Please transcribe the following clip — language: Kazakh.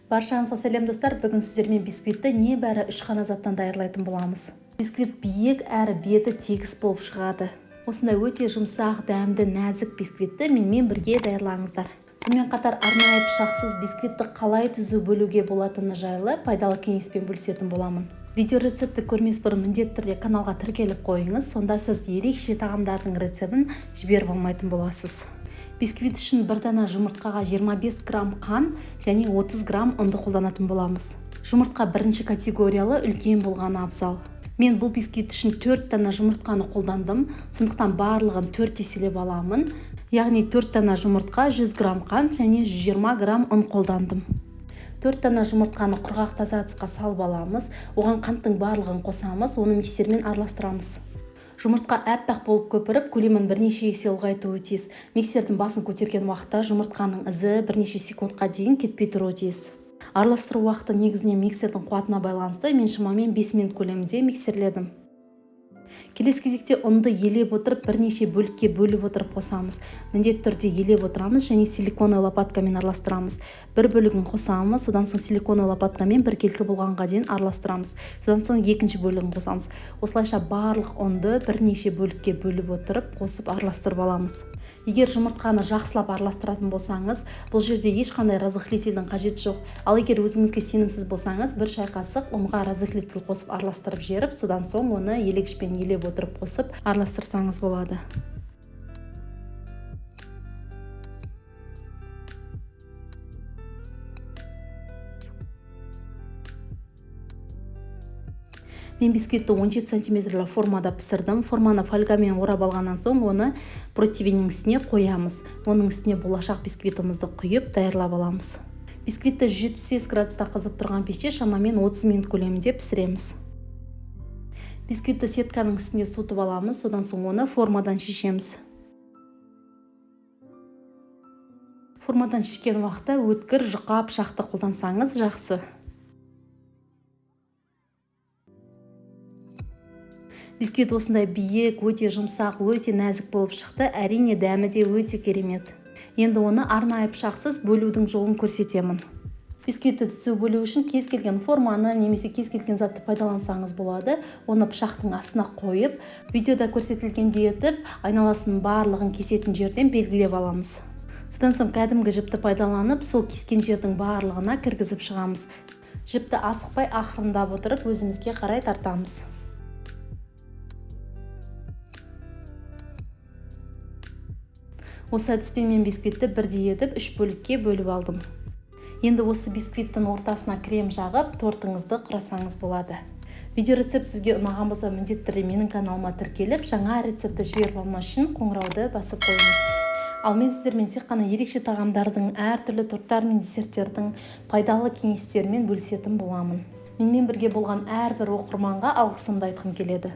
Баршаңызға сәлем достар, бүгін сіздермен бисквитті небәрі 3 қана заттан даярлайтын боламыз. Бисквит биік әрі беті тегіс болып шығады. Осындай өте жұмсақ, дәмді, нәзік бисквитті менімен бірге даярлаңыздар. Сонымен қатар арнайы пышақсыз бисквитті қалай түзу бөлуге болатыны жайлы пайдалы кеңеспен бөлісетін боламын. Видео рецепті көрмес бұрын міндетті түрде каналға тіркеліп қойыңыз, сонда сіз ерекше тағамдардың рецептін жіберіп алмайтын боласыз. Бисквит үшін бір дана жұмыртқаға 25 грамм қан және 30 грамм ұнды қолданатын боламыз. Жұмыртқа бірінші категориялы үлкен болғаны абзал. Мен бұл бисквит үшін 4 дана жұмыртқаны қолдандым, сондықтан барлығын 4 еселеп аламын. Яғни 4 дана жұмыртқа, 100 грамм қан және 120 грамм ұн қолдандым. 4 дана жұмыртқаны құрғақ таза ыдысқа салып аламыз, оған қанттың барлығын қосамыз, оны миксермен араластырамыз. Жұмыртқа әппақ болып көпіріп, көлемін бірнеше есе ұлғайтуы тиіс. Миксердің басын көтерген уақытта жұмыртқаның ізі бірнеше секундқа дейін кетпей тұруы тиіс. Араластыру уақыты негізінен миксердің қуатына байланысты, мен шамамен 5 минут көлемінде миксерледім. Келесі кезекте ұнды елеп отырып, бірнеше бөлікке бөліп отырып қосамыз. Міндетті түрде елеп отырамыз және силиконовый лопаткамен араластырамыз. Бір бөлігін қосамыз, содан соң силиконовый лопаткамен біркелкі болғанға дейін араластырамыз. Содан соң екінші бөлігін қосамыз. Осылайша барлық ұнды бірнеше бөлікке бөліп отырып, қосып араластырып аламыз. Егер жұмыртқаны жақсылап араластыратын болсаңыз, бұл жерде ешқандай разрыхлительдің қажеті жоқ. Ал егер өзіңізге сенімсіз болсаңыз, бір шай қасық ұнға разрыхлитель қосып араластырып жіберіп, содан соң оны елегішпен елеп отырып қосып араластырсаңыз болады. Мен бисквитті 17 см формада пісірдім. Форманы фольгамен орап алғаннан соң оны противеннің үстіне қоямыз. Оның үстіне болашақ бисквитімізді құйып даярлап аламыз. Бисквитті 175 градуста қызып тұрған пеште шамамен 30 минут көлемінде пісіреміз. Бисквитті сетканың үстіне суытып аламыз, содан соң оны формадан шешеміз. Формадан шешкен уақытта өткір жұқа пышақты қолдансаңыз жақсы. Бисквит осындай биік, өте жұмсақ, өте нәзік болып шықты, әрине дәмі де өте керемет. Енді оны арнайы пышақсыз бөлудің жолын көрсетемін. Бисквитті түзу бөлу үшін кез келген форманы немесе кез келген затты пайдалансаңыз болады. Оны пышақтың астына қойып, видеода көрсетілгендей етіп, айналасын барлығын кесетін жерден белгілеп аламыз. Содан соң кәдімгі жіпті пайдаланып, сол кескен жердің барлығына кіргізіп шығамыз. Жіпті асықпай ақырындап отырып, өзімізге қарай тартамыз. Осы әдіспен мен бисквитті бірдей етіп 3 бөлікке бөліп алдым. Енді осы бисквиттің ортасына крем жағып, тортыңызды құрасаңыз болады. Видео рецепт сізге ұнаған болса, міндетті түрде менің каналыма тіркеліп, жаңа рецепті жіберіп алмау үшін қоңырауды басып қойыңыз. Ал мен сіздермен тек қана ерекше тағамдардың, әртүрлі торттар мен десерттердің пайдалы кеңестерімен бөлісетін боламын. Менімен бірге болған әрбір оқырманға алғысымды айтқым келеді.